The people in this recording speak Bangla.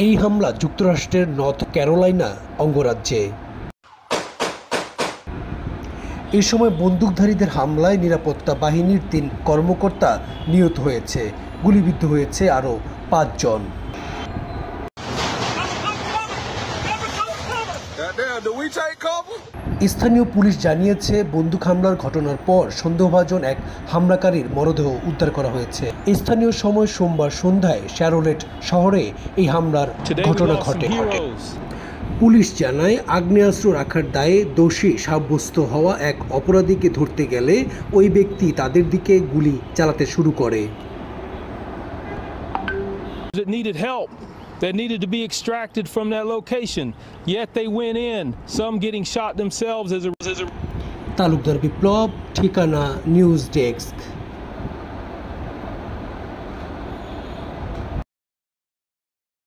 এই হামলা যুক্তরাষ্ট্রের নর্থ ক্যারোলাইনা অঙ্গরাজ্যে। এ সময় বন্দুকধারীদের হামলায় নিরাপত্তা বাহিনীর ৩ কর্মকর্তা নিহত হয়েছে, গুলিবিদ্ধ হয়েছে আরও ৫ জন। স্থানীয় পুলিশ জানিয়েছে, বন্দুক হামলার ঘটনার পর সন্দেহভাজন এক হামলাকারীর মরদেহ উদ্ধার করা হয়েছে। স্থানীয় সময় সোমবার সন্ধ্যায় শ্যারলেট শহরে এই হামলার ঘটনা ঘটে। পুলিশ জানায়, আগ্নেয়াস্ত্র রাখার দায়ে দোষী সাব্যস্ত হওয়া এক অপরাধীকে ধরতে গেলে ওই ব্যক্তি তাদের দিকে গুলি চালাতে শুরু করে। That needed to be extracted from that location, yet they went in, some getting shot themselves as a Talukdar বিপ্লব, ঠিকানা নিউজ ডেস্ক।